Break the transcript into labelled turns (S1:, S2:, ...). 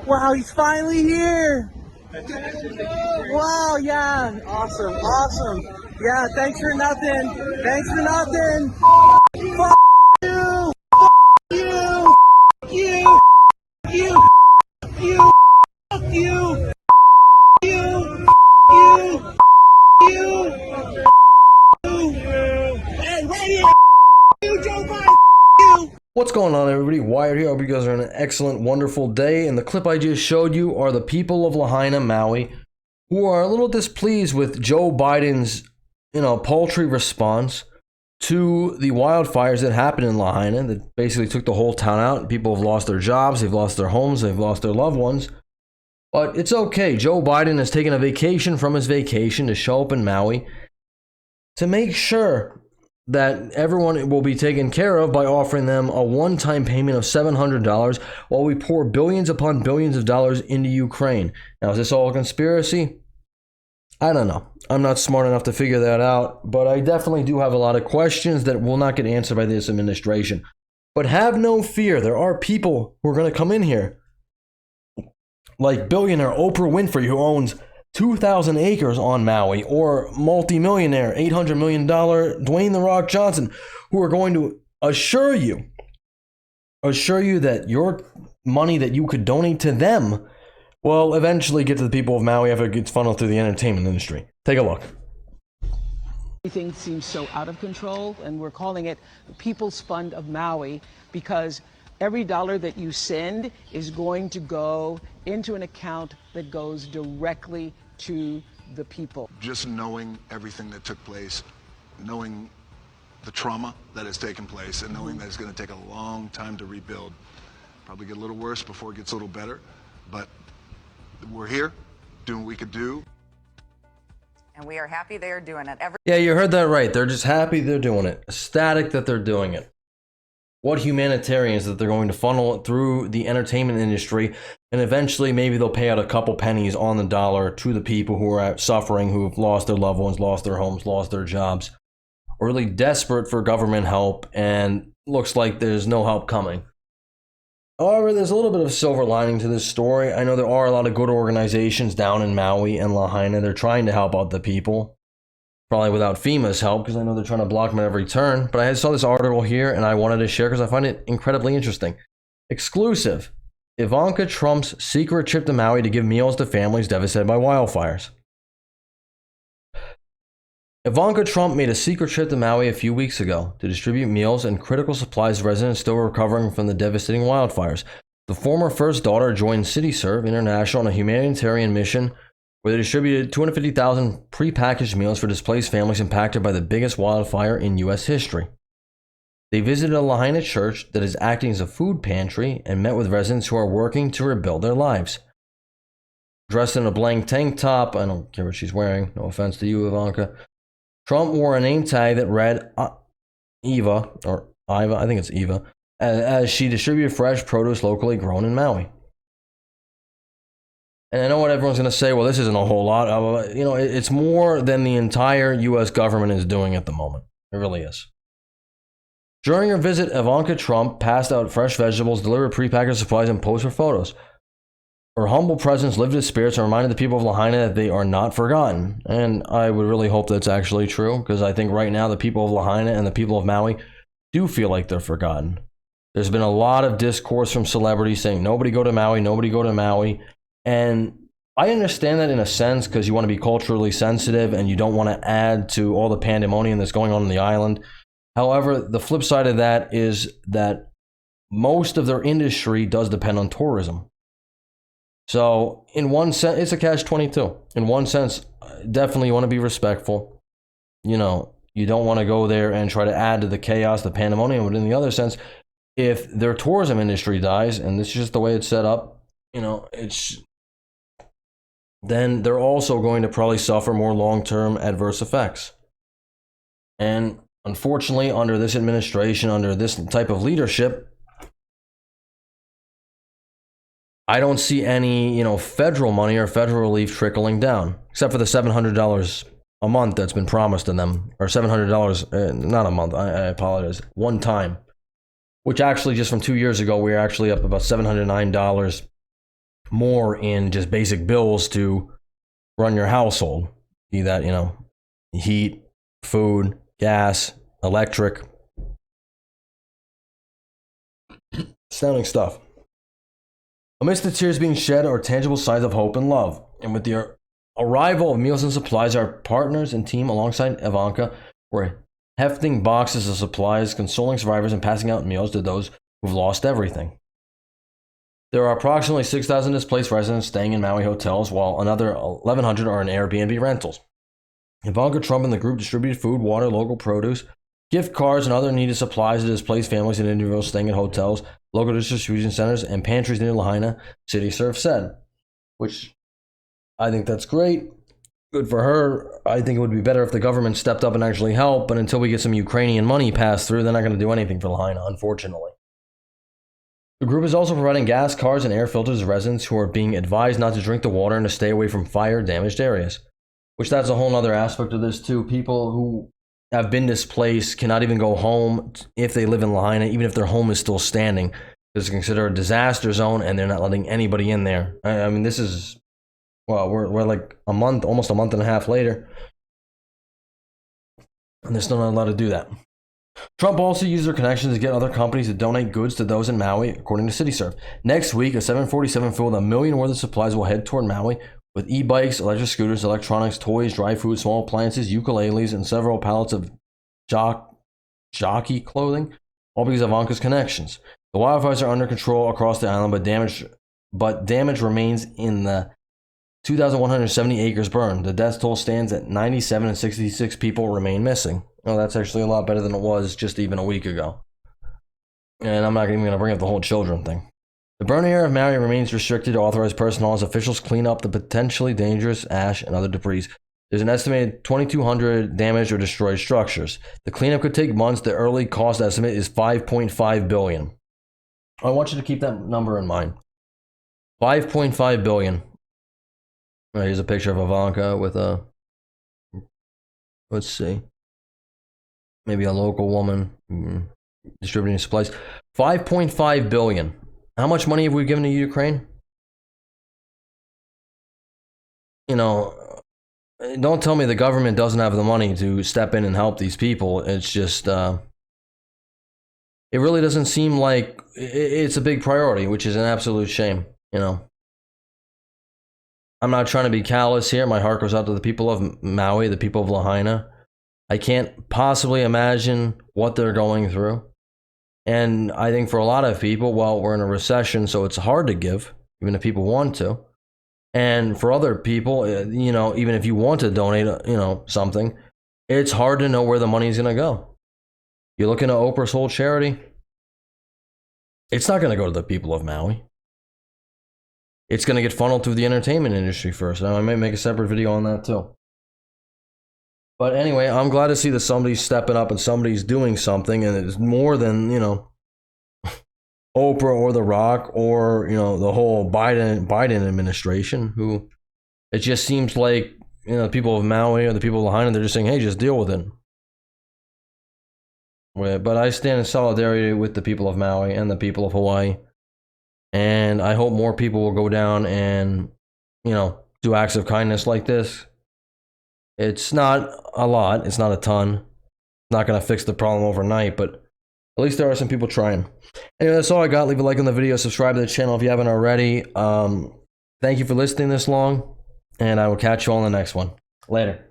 S1: Wow, he's finally here. Wow, yeah. Awesome, awesome. Yeah, thanks for nothing. Thanks for nothing. Fuck you. You. You. You. You. You. You. You. You. Hey, right here. You, Joe Biden. You.
S2: What's going on, everybody? Wired here. I hope you guys are having an excellent, wonderful day. And the clip I just showed you are the people of Lahaina, Maui, who are a little displeased with Joe Biden's, paltry response to the wildfires that happened in Lahaina that basically took the whole town out. People have lost their jobs, they've lost their homes, they've lost their loved ones. But it's okay. Joe Biden has taken a vacation from his vacation to show up in Maui to make sure that everyone will be taken care of by offering them a one-time payment of $700 while we pour billions upon billions of dollars into Ukraine. Now, is this all a conspiracy? I don't know. I'm not smart enough to figure that out, but I definitely do have a lot of questions that will not get answered by this administration. But have no fear. There are people who are going to come in here, like billionaire Oprah Winfrey, who owns 2,000 acres on Maui, or multimillionaire $800 million Dwayne "The Rock" Johnson, who are going to assure you that your money that you could donate to them will eventually get to the people of Maui after it gets funneled through the entertainment industry. Take a look.
S3: Everything seems so out of control, and we're calling it the People's Fund of Maui because every dollar that you send is going to go into an account that goes directly to the people.
S4: Just knowing everything that took place, knowing the trauma that has taken place, and knowing that it's going to take a long time to rebuild. Probably get a little worse before it gets a little better, but we're here doing what we could do.
S5: And we are happy they are doing it.
S2: Yeah, you heard that right. They're just happy they're doing it. Ecstatic that they're doing it. What humanitarians that they're going to funnel it through the entertainment industry, and eventually maybe they'll pay out a couple pennies on the dollar to the people who are suffering, who've lost their loved ones, lost their homes, lost their jobs, or really desperate for government help, and looks like there's no help coming. However, there's a little bit of silver lining to this story. I know there are a lot of good organizations down in Maui and Lahaina. They're trying to help out the people. Probably without FEMA's help, because I know they're trying to block them at every turn. But I saw this article here, and I wanted to share because I find it incredibly interesting. Exclusive. Ivanka Trump's secret trip to Maui to give meals to families devastated by wildfires. Ivanka Trump made a secret trip to Maui a few weeks ago to distribute meals and critical supplies to residents still recovering from the devastating wildfires. The former first daughter joined CityServe International on a humanitarian mission where they distributed 250,000 prepackaged meals for displaced families impacted by the biggest wildfire in U.S. history. They visited a Lahaina church that is acting as a food pantry and met with residents who are working to rebuild their lives. Dressed in a blank tank top, I don't care what she's wearing, no offense to you, Ivanka, Trump wore a name tag that read Eva, or Iva, I think it's Eva, as she distributed fresh produce locally grown in Maui. And I know what everyone's going to say, well, this isn't a whole lot. It's more than the entire U.S. government is doing at the moment. It really is. During her visit, Ivanka Trump passed out fresh vegetables, delivered prepackaged supplies, and posed for photos. Her humble presence lifted spirits and reminded the people of Lahaina that they are not forgotten. And I would really hope that's actually true, because I think right now the people of Lahaina and the people of Maui do feel like they're forgotten. There's been a lot of discourse from celebrities saying, nobody go to Maui, nobody go to Maui. And I understand that in a sense, because you want to be culturally sensitive and you don't want to add to all the pandemonium that's going on the island. However, the flip side of that is that most of their industry does depend on tourism. So in one sense, it's a catch-22. In one sense, definitely you want to be respectful. You don't want to go there and try to add to the chaos, the pandemonium. But in the other sense, if their tourism industry dies, and this is just the way it's set up, then they're also going to probably suffer more long-term adverse effects. And unfortunately, under this administration, under this type of leadership, I don't see any, federal money or federal relief trickling down, except for the $700 a month that's been promised to them, or $700, not a month, I apologize, one time, which actually just from 2 years ago, we were actually up about $709 more in just basic bills to run your household. Be that, you know, heat, food, gas, electric. Astounding stuff. Amidst the tears being shed are tangible signs of hope and love. And with the arrival of meals and supplies, our partners and team alongside Ivanka were hefting boxes of supplies, consoling survivors, and passing out meals to those who've lost everything. There are approximately 6,000 displaced residents staying in Maui hotels, while another 1,100 are in Airbnb rentals. Ivanka Trump and the group distributed food, water, local produce, gift cards, and other needed supplies to displaced families and individuals staying at hotels, local distribution centers, and pantries near Lahaina, CityServe said. Which, I think that's great. Good for her. I think it would be better if the government stepped up and actually helped, but until we get some Ukrainian money passed through, they're not going to do anything for Lahaina, unfortunately. The group is also providing gas cards and air filters to residents who are being advised not to drink the water and to stay away from fire-damaged areas. Which that's a whole other aspect of this too. People who have been displaced cannot even go home if they live in Lahaina, even if their home is still standing. It's considered a disaster zone, and they're not letting anybody in there. I mean, this is, well, we're like a month, almost a month and a half later, and they're still not allowed to do that. Trump also used their connections to get other companies to donate goods to those in Maui, according to CityServe. Next week, a 747 filled with $1 million worth of supplies will head toward Maui with e-bikes, electric scooters, electronics, toys, dry food, small appliances, ukuleles, and several pallets of jockey clothing, all because of Ivanka's connections. The wildfires are under control across the island, but damage remains in the 2,170 acres burned. The death toll stands at 97 and 66 people remain missing. Oh, that's actually a lot better than it was just even a week ago. And I'm not even going to bring up the whole children thing. The burning area of Maui remains restricted to authorized personnel as officials clean up the potentially dangerous ash and other debris. There's an estimated 2,200 damaged or destroyed structures. The cleanup could take months. The early cost estimate is $5.5 billion. I want you to keep that number in mind. $5.5 billion. Right, here's a picture of Ivanka with a, let's see, maybe a local woman distributing supplies. $5.5 billion. How much money have we given to Ukraine? You know, don't tell me the government doesn't have the money to step in and help these people. It's just, it really doesn't seem like it's a big priority, which is an absolute shame, you know. I'm not trying to be callous here. My heart goes out to the people of Maui, the people of Lahaina. I can't possibly imagine what they're going through. And I think for a lot of people, well, we're in a recession, so it's hard to give, even if people want to. And for other people, you know, even if you want to donate, you know, something, it's hard to know where the money's going to go. You look into Oprah's whole charity, it's not going to go to the people of Maui. It's going to get funneled through the entertainment industry first. And I may make a separate video on that too. But anyway, I'm glad to see that somebody's stepping up and somebody's doing something. And it's more than, you know, Oprah or The Rock or, you know, the whole Biden administration, who it just seems like, you know, the people of Maui or the people of Lahaina, they're just saying, hey, just deal with it. But I stand in solidarity with the people of Maui and the people of Hawaii. And I hope more people will go down and, you know, do acts of kindness like this. It's not a lot. It's not a ton. It's not going to fix the problem overnight, but at least there are some people trying. Anyway, that's all I got. Leave a like on the video. Subscribe to the channel if you haven't already. Thank you for listening this long, and I will catch you all in the next one. Later.